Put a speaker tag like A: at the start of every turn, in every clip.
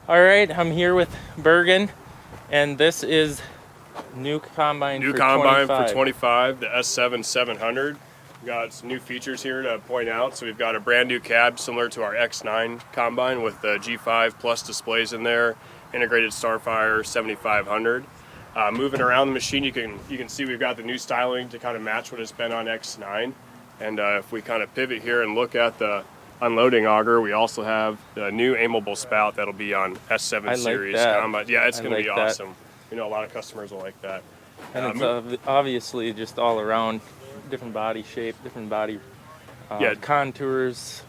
A: All right, I'm here with Bergen, and this is new combine
B: New
A: for
B: combine
A: 25.
B: for 25, the S7 700. We've got some new features here to point out. So we've got a brand new cab similar to our X9 combine with the G5 Plus displays in there, integrated Starfire 7500. Moving around the machine, you can see we've got the new styling to kind of match what it's been on X9. And if we kind of pivot here and look at the unloading auger, we also have the new aimable spout that'll be on S7 series combine. Yeah, it's going to be awesome. You know, a lot of customers will like that.
A: And it's obviously just all around, different body shape, different body contours.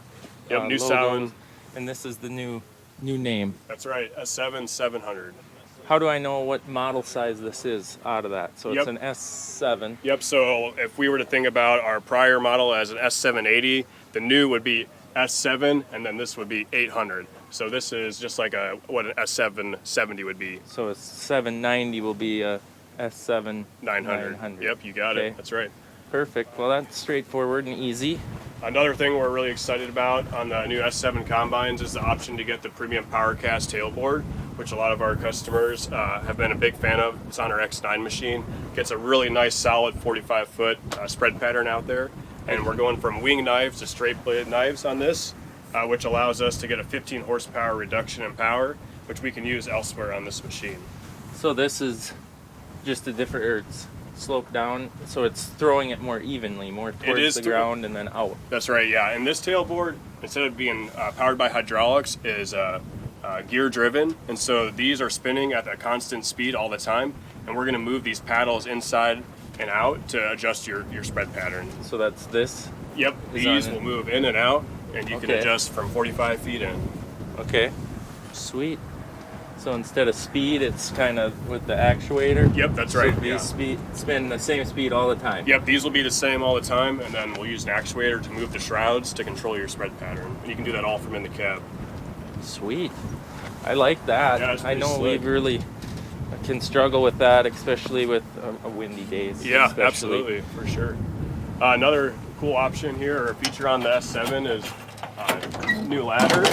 B: Yep, new styling.
A: And this is the new name.
B: That's right, S7 700.
A: How do I know what model size this is out of that? So it's an S7.
B: Yep, so if we were to think about our prior model as an S780, the new would be S7, and then this would be 800. So this is just like what an S770 would be.
A: So a 790 will be a S7 900.
B: Yep, you got it. That's right.
A: Perfect. Well, that's straightforward and easy.
B: Another thing we're really excited about on the new S7 combines is the option to get the premium PowerCast tailboard, which a lot of our customers have been a big fan of. It's on our X9 machine. Gets a really nice solid 45-foot spread pattern out there. And we're going from wing knives to straight bladed knives on this, which allows us to get a 15 horsepower reduction in power, which we can use elsewhere on this machine.
A: So this is just a different, or it's sloped down, so it's throwing it more evenly, more towards the ground and then out.
B: That's right, yeah. And this tailboard, instead of being powered by hydraulics, is gear driven. And so these are spinning at a constant speed all the time. And we're gonna move these paddles inside and out to adjust your spread pattern.
A: So that's this?
B: Yep, these will move in and out, and you can adjust from 45 feet in.
A: Okay, sweet. So instead of speed, it's kind of with the actuator?
B: Yep, that's right.
A: So these spin the same speed all the time?
B: Yep, these will be the same all the time, and then we'll use an actuator to move the shrouds to control your spread pattern. And you can do that all from in the cab.
A: Sweet. I like that.
B: Yeah,
A: I know
B: slick.
A: we really can struggle with that, especially with windy days.
B: Yeah, absolutely, for sure. Another cool option here, or feature on the S7, is new ladder.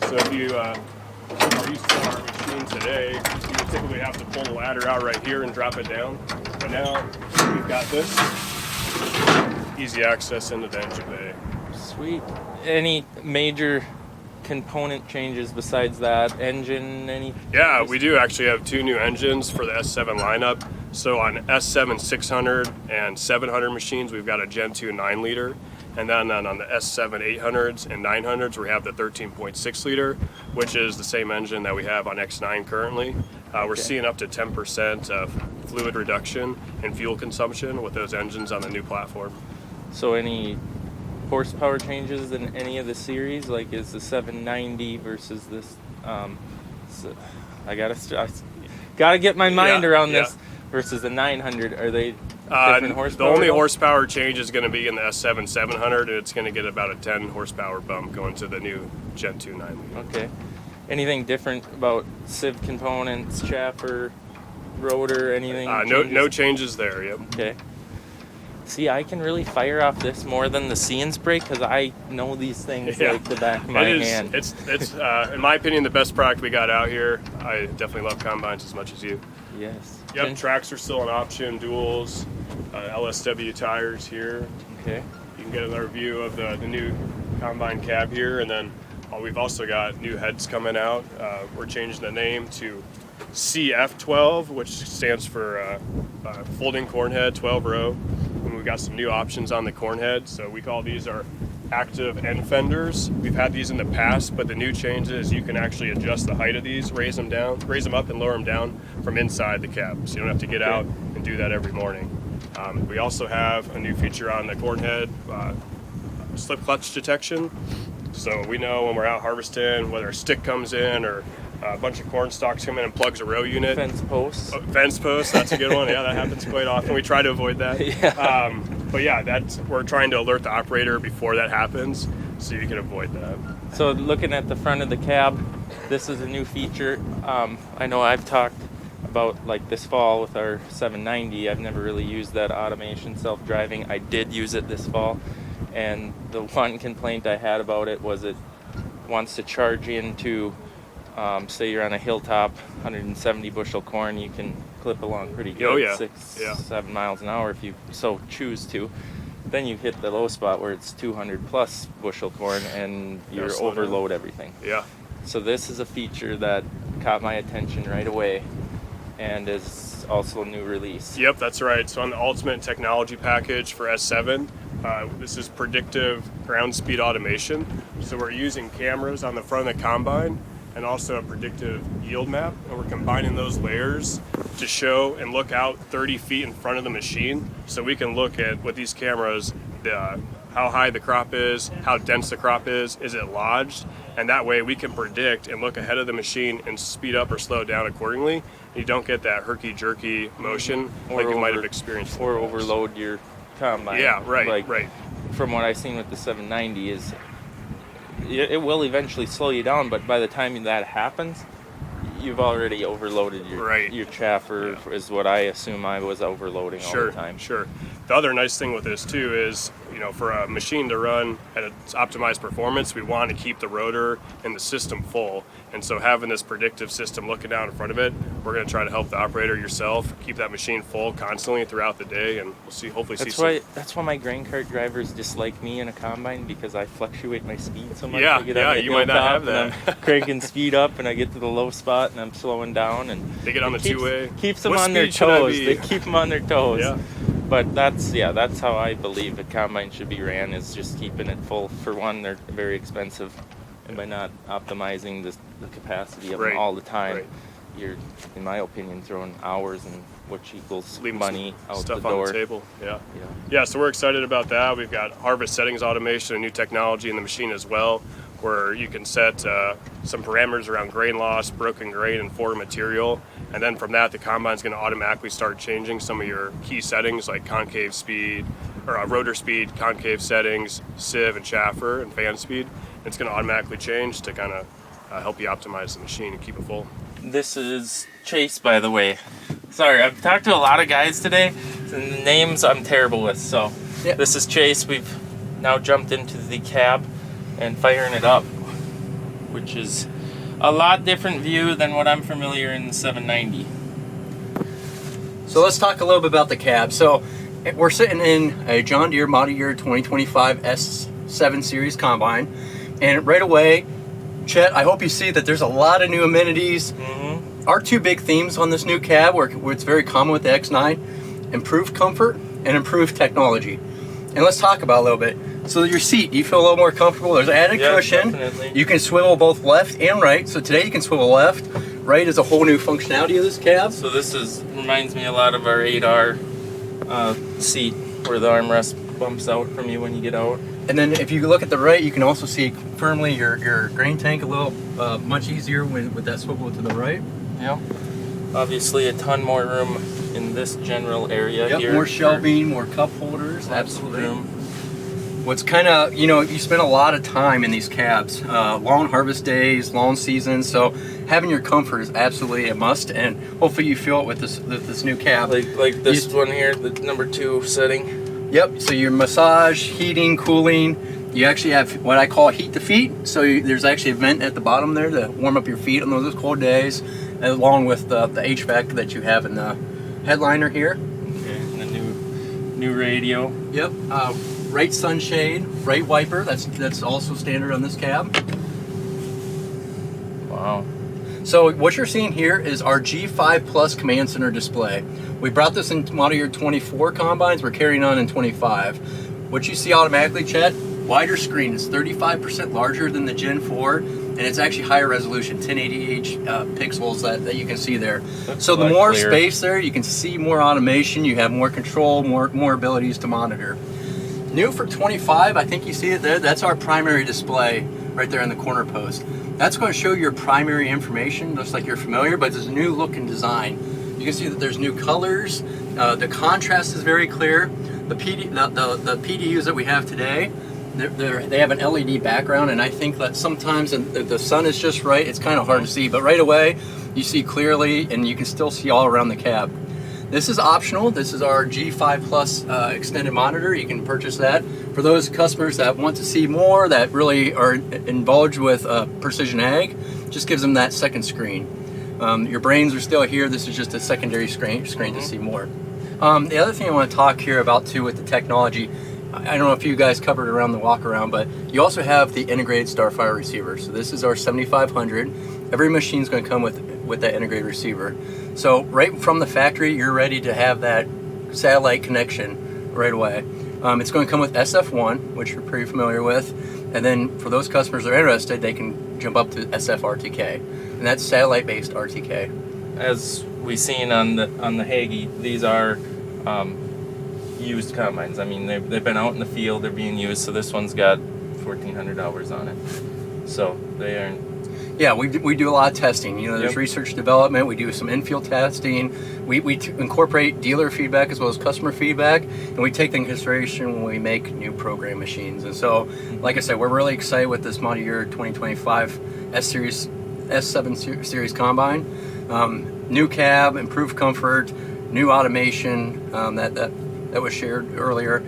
B: So if you are used to our machine today, you would typically have to pull the ladder out right here and drop it down. But now we've got this easy access into the engine bay.
A: Sweet. Any major component changes besides that? Engine, any?
B: Yeah, we do actually have two new engines for the S7 lineup. So on S7 600 and 700 machines, we've got a Gen 2 9-liter. And then on the S7 800s and 900s, we have the 13.6 liter, which is the same engine that we have on X9 currently. We're seeing up to 10% of fluid reduction in fuel consumption with those engines on the new platform.
A: So any horsepower changes in any of the series? Like, is the 790 versus this? I gotta get my mind around this. Versus the 900, are they different horsepower?
B: The only horsepower change is going to be in the S7 700, and it's going to get about a 10 horsepower bump going to the new Gen 2 9-liter.
A: Okay. Anything different about sieve components, chaffer, rotor, anything?
B: No changes there. Yep.
A: Okay. See, I can really fire off this more than the See & Spray because I know these things like the back of my hand.
B: It's in my opinion, the best product we got out here. I definitely love combines as much as you.
A: Yes.
B: Yep, tracks are still an option, duals, LSW tires here.
A: Okay.
B: You can get another view of the new combine cab here, and then we've also got new heads coming out. We're changing the name to CF12, which stands for folding corn head 12 row. And we've got some new options on the corn head, so we call these our active end fenders. We've had these in the past, but the new change is you can actually adjust the height of these, raise them up and lower them down from inside the cab, so you don't have to get out and do that every morning. We also have a new feature on the corn head, slip clutch detection. So we know when we're out harvesting, whether a stick comes in or a bunch of corn stalks come in and plugs a row unit.
A: Fence posts.
B: Fence posts, that's a good one. Yeah, that happens quite often. We try to avoid that.
A: Yeah.
B: But yeah, we're trying to alert the operator before that happens, so you can avoid that.
A: So looking at the front of the cab, this is a new feature. I know I've talked about like this fall with our 790. I've never really used that automation self-driving. I did use it this fall, and the one complaint I had about it was it wants to charge into Say you're on a hilltop, 170 bushel corn, you can clip along pretty good,
B: Oh, yeah.
A: 6-7 miles an hour if you so choose to. Then you hit the low spot where it's 200 plus bushel corn and you
B: slow down.
A: overload everything.
B: Yeah.
A: So this is a feature that caught my attention right away and is also a new release.
B: Yep, that's right. So on the Ultimate Technology Package for S7, this is predictive ground speed automation. So we're using cameras on the front of the combine and also a predictive yield map, and we're combining those layers to show and look out 30 feet in front of the machine, so we can look at with these cameras how high the crop is, how dense the crop is it lodged, and that way we can predict and look ahead of the machine and speed up or slow down accordingly. You don't get that herky-jerky motion like you might have experienced.
A: Or overload your combine.
B: Yeah, right, right.
A: From what I've seen with the 790 is it will eventually slow you down, but by the time that happens, you've already overloaded your chaffer, is what I assume I was overloading all the time.
B: Sure. The other nice thing with this too is, for a machine to run at its optimized performance, we want to keep the rotor and the system full. And so having this predictive system looking down in front of it, we're going to try to help the operator yourself keep that machine full constantly throughout the day, and we'll hopefully see.
A: That's why my grain cart drivers dislike me in a combine, because I fluctuate my speed so much.
B: Yeah,
A: I get on the
B: you might not have
A: and
B: that.
A: I'm cranking speed up, and I get to the low spot, and I'm slowing down, and
B: they get on the two-way.
A: Keeps them
B: What
A: on their
B: speed should I
A: toes.
B: be?
A: They keep them on their toes.
B: Yeah.
A: But that's how I believe a combine should be ran, is just keeping it full. For one, they're very expensive, and by not optimizing the capacity of them all the time, you're, in my opinion, throwing hours and which equals money out
B: stuff
A: the door.
B: on the table. Yeah, so we're excited about that. We've got harvest settings automation and new technology in the machine as well, where you can set some parameters around grain loss, broken grain, and forward material. And then from that, the combine's going to automatically start changing some of your key settings like concave speed, or rotor speed, concave settings, sieve and chaffer, and fan speed. It's going to automatically change to kind of help you optimize the machine and keep it full.
A: This is Chase, by the way. Sorry, I've talked to a lot of guys today, and the names I'm terrible with. So This is Chase. We've now jumped into the cab and firing it up, which is a lot different view than what I'm familiar in the 790.
C: So let's talk a little bit about the cab. So we're sitting in a John Deere model year 2025 S7 series combine, and right away, Chet, I hope you see that there's a lot of new amenities. Our two big themes on this new cab, where it's very common with the X9, improved comfort and improved technology. And let's talk about it a little bit. So your seat, you feel a little more comfortable. There's an added cushion.
A: Definitely.
C: You can swivel both left and right. So today you can swivel left. Right is a whole new functionality of this cab.
A: So this reminds me a lot of our 8R seat, where the armrest bumps out from you when you get out.
C: And then if you look at the right, you can also see firmly your grain tank a little much easier with that swivel to the right.
A: Yeah. Obviously a ton more room in this general area here.
C: More shelving, more cup holders.
A: Absolutely. Room.
C: What's kind of, you spend a lot of time in these cabs, long harvest days, long seasons, so having your comfort is absolutely a must, and hopefully you feel it with this new cab.
A: Like this one here, the number 2 setting.
C: Yep, so your massage, heating, cooling, you actually have what I call heat to feet, so there's actually a vent at the bottom there to warm up your feet on those cold days, along with the HVAC that you have in the headliner here.
A: Okay, and the new radio.
C: Yep, right sunshade, right wiper, that's also standard on this cab.
A: Wow.
C: So what you're seeing here is our G5 Plus Command Center display. We brought this in model year 24 combines, we're carrying on in 25. What you see automatically, Chet, wider screen. It's 35% larger than the Gen 4, and it's actually higher resolution, 1080h pixels that you can see there. So the more space there, you can see more automation, you have more control, more abilities to monitor. New for 25, I think you see it there, that's our primary display right there in the corner post. That's going to show your primary information, just like you're familiar, but there's a new look and design. You can see that there's new colors, the contrast is very clear. The PDUs that we have today, they have an LED background, and I think that sometimes the sun is just right, it's kind of hard to see, but right away you see clearly and you can still see all around the cab. This is optional. This is our G5 Plus extended monitor. You can purchase that. For those customers that want to see more, that really are involved with precision ag, just gives them that second screen. Your brains are still here. This is just a secondary screen to see more. The other thing I want to talk here about too with the technology, I don't know if you guys covered around the walk around, but you also have the integrated Starfire receiver. So this is our 7500. Every machine's going to come with that integrated receiver. So right from the factory, you're ready to have that satellite connection right away. It's going to come with SF1, which you're pretty familiar with. And then for those customers that are interested, they can jump up to SFRTK. And that's satellite-based RTK.
A: As we seen on the Hagee, these are used combines. I mean, they've been out in the field, they're being used, so this one's got 1,400 hours on it. So they are.
C: Yeah, we do a lot of testing. You know, there's
A: Yep.
C: research development. We do some in-field testing. We incorporate dealer feedback as well as customer feedback, and we take that in consideration when we make new program machines. And so, like I said, we're really excited with this model year 2025 S7 series combine. New cab, improved comfort, new automation that was shared earlier.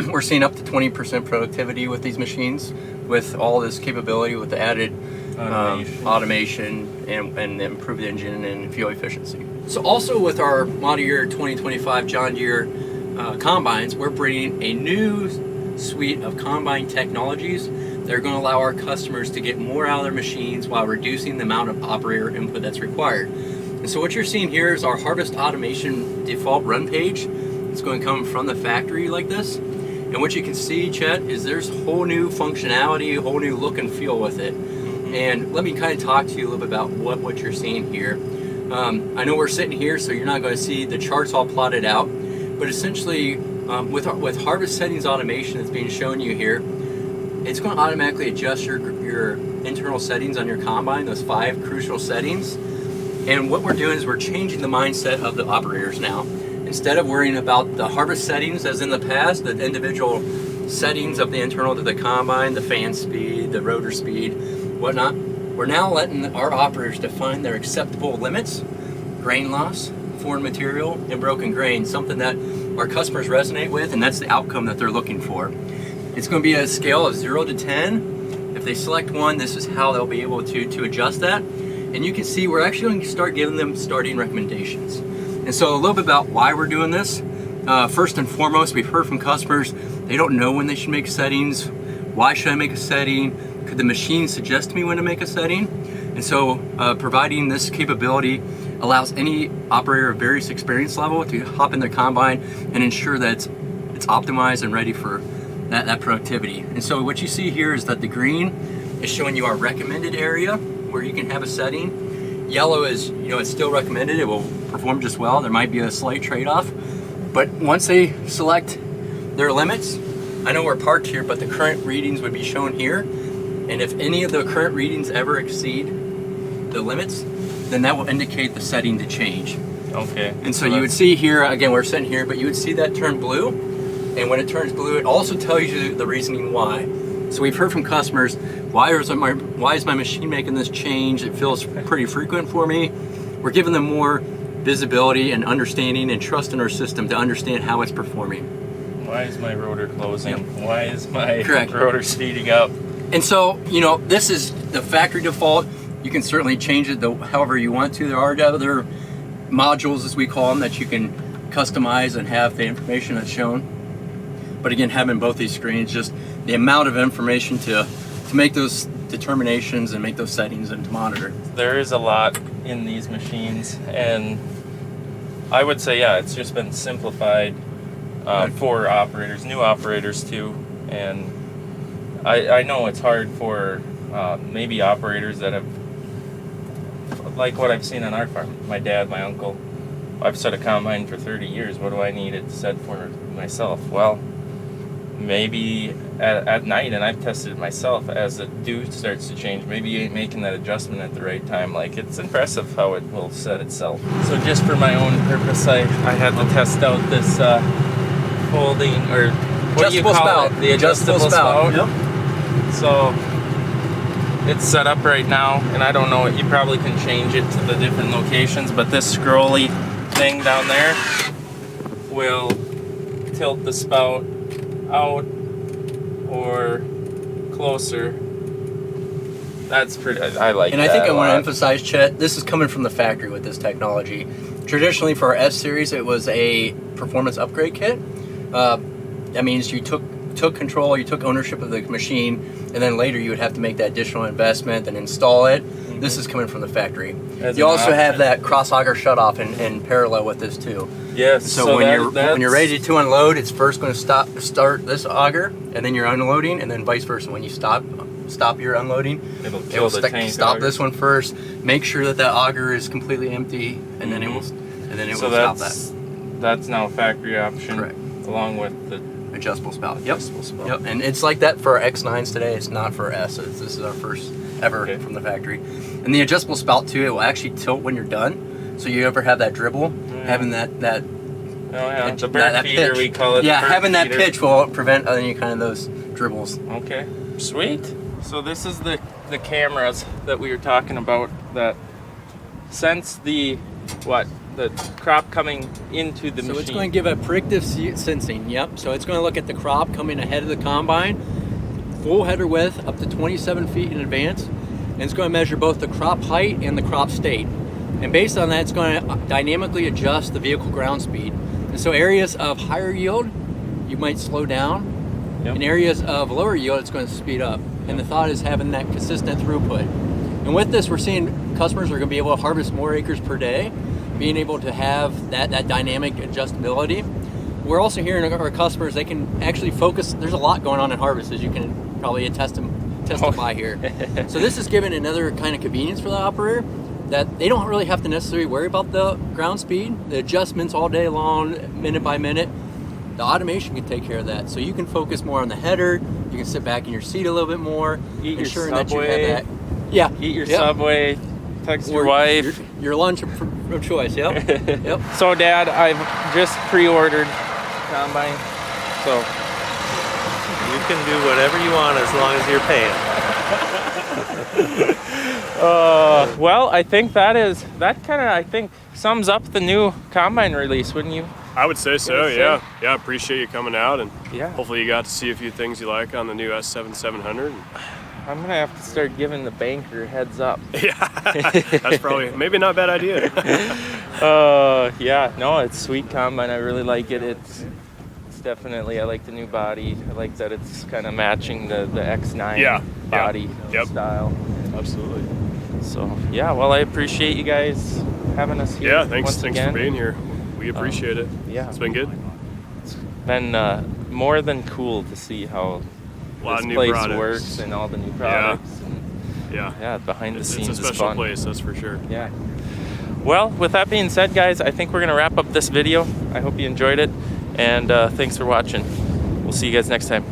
C: We're seeing up to 20% productivity with these machines, with all this capability, with the added automation and improved engine and fuel efficiency. So also with our model year 2025 John Deere combines, we're bringing a new suite of combine technologies that are going to allow our customers to get more out of their machines while reducing the amount of operator input that's required. And so what you're seeing here is our harvest automation default run page. It's going to come from the factory like this. And what you can see, Chet, is there's whole new functionality, a whole new look and feel with it. And let me kind of talk to you a little bit about what you're seeing here. I know we're sitting here, so you're not going to see the charts all plotted out, but essentially with harvest settings automation that's being shown you here, it's going to automatically adjust your internal settings on your combine, those 5 crucial settings. And what we're doing is we're changing the mindset of the operators now. Instead of worrying about the harvest settings as in the past, the individual settings of the internal to the combine, the fan speed, the rotor speed, whatnot, we're now letting our operators define their acceptable limits, grain loss, foreign material, and broken grain, something that our customers resonate with, and that's the outcome that they're looking for. It's going to be a scale of 0 to 10. If they select 1, this is how they'll be able to adjust that. And you can see we're actually going to start giving them starting recommendations. And so a little bit about why we're doing this. First and foremost, we've heard from customers, they don't know when they should make settings. Why should I make a setting? Could the machine suggest to me when to make a setting? And so providing this capability allows any operator of various experience level to hop in their combine and ensure that it's optimized and ready for that productivity. And so what you see here is that the green is showing you our recommended area where you can have a setting. Yellow is, it's still recommended. It will perform just well. There might be a slight trade-off. But once they select their limits, I know we're parked here, but the current readings would be shown here. And if any of the current readings ever exceed the limits, then that will indicate the setting to change.
A: Okay.
C: And so you would see here, again, we're sitting here, but you would see that turn blue. And when it turns blue, it also tells you the reasoning why. So we've heard from customers, why is my machine making this change? It feels pretty frequent for me. We're giving them more visibility and understanding and trust in our system to understand how it's performing.
A: Why is my rotor closing? Yep. Why is my
C: Correct.
A: rotor speeding up?
C: And so, this is the factory default. You can certainly change it however you want to. There are other modules, as we call them, that you can customize and have the information that's shown. But again, having both these screens, just the amount of information to make those determinations and make those settings and to monitor.
A: There is a lot in these machines, and I would say, yeah, it's just been simplified for operators, new operators too. And I know it's hard for maybe operators that have, like what I've seen on our farm, my dad, my uncle. I've set a combine for 30 years. What do I need it set for myself? Well, maybe at night, and I've tested it myself, as the dew starts to change, maybe you ain't making that adjustment at the right time. Like, it's impressive how it will set itself. So just for my own purpose, I had to test out this folding, or what do you call it? The adjustable spout.
C: Yep.
A: So it's set up right now, and I don't know, you probably can change it to the different locations, but this scrolly thing down there will tilt the spout out or closer That's pretty. I like
C: And
A: that
C: I think I
A: a
C: want to
A: lot.
C: emphasize, Chet, this is coming from the factory with this technology. Traditionally, for our S series, it was a performance upgrade kit. That means you took control, you took ownership of the machine, and then later you would have to make that additional investment and install it. This is coming from the factory.
A: As
C: You
A: an
C: also have
A: option.
C: that cross auger shutoff in parallel with this too.
A: Yes.
C: So, when you're ready to unload, it's first going to start this auger, and then you're unloading, and then vice versa. When you stop your unloading,
A: It'll kill the tank
C: stop
A: auger.
C: this one first. Make sure that auger is completely empty, and then it will
A: So
C: stop
A: that's
C: that.
A: that's now a factory option.
C: Correct.
A: Along with the
C: Adjustable spout.
A: adjustable spout.
C: Yep. And it's like that for our X9s today. It's not for S. This is our first ever
A: Okay.
C: from the factory. And the adjustable spout too, it will actually tilt when you're done. So you ever have that dribble, having that
A: Oh yeah, the
C: that
A: bird feeder
C: pitch.
A: we call it.
C: Yeah,
A: the bird
C: having that
A: feeder.
C: pitch will prevent any kind of those dribbles.
A: Okay, sweet. So this is the cameras that we were talking about that sense the crop coming into the
C: So
A: machine.
C: it's going to give a predictive sensing. Yep. So it's going to look at the crop coming ahead of the combine, full header width up to 27 feet in advance, and it's going to measure both the crop height and the crop state. And based on that, it's going to dynamically adjust the vehicle ground speed. And so areas of higher yield, you might slow down.
A: Yep.
C: In areas of lower yield, it's going to speed up. And the thought is having that consistent throughput. And with this, we're seeing customers are going to be able to harvest more acres per day, being able to have that dynamic adjustability. We're also hearing our customers, they can actually focus. There's a lot going on in harvest, as you can probably testify here. So this is giving another kind of convenience for the operator, that they don't really have to necessarily worry about the ground speed, the adjustments all day long, minute by minute. The automation can take care of that. So you can focus more on the header, you can sit back in your seat a little bit more,
A: Eat your
C: ensuring that you
A: Subway.
C: have that. Yeah.
A: Eat your
C: Yep.
A: Subway, text your
C: Or
A: wife.
C: Your lunch of choice, yep. Yep.
A: So Dad, I've just pre-ordered combine. So
D: You can do whatever you want as long as you're paying.
A: well, I think that kind of sums up the new combine release, wouldn't you?
B: I would say so.
A: Would you say?
B: Yeah. Yeah. Appreciate you coming out, and
A: Yeah.
B: hopefully you got to see a few things you like on the new S7700.
A: I'm gonna have to start giving the banker a heads up.
B: Yeah. That's probably maybe not a bad idea.
A: Yeah, no, it's sweet combine. I really like it. It's definitely, I like the new body. I like that it's kind of matching the X9
B: Yeah,
A: body
B: Yep.
A: style.
B: Absolutely.
A: So yeah, well, I appreciate you guys having us here.
B: Yeah. Thanks.
A: once
B: Thanks
A: again.
B: for being here. We appreciate it.
A: Yeah,
B: It's been good.
A: been more than cool to see how
B: A lot
A: this
B: of new
A: place
B: products.
A: works and all the new products. And,
B: Yeah.
A: yeah, behind the
B: It's
A: scenes
B: a
A: is
B: special
A: fun.
B: place, that's for sure.
A: Yeah. Well, with that being said, guys, I think we're going to wrap up this video. I hope you enjoyed it, and thanks for watching. We'll see you guys next time.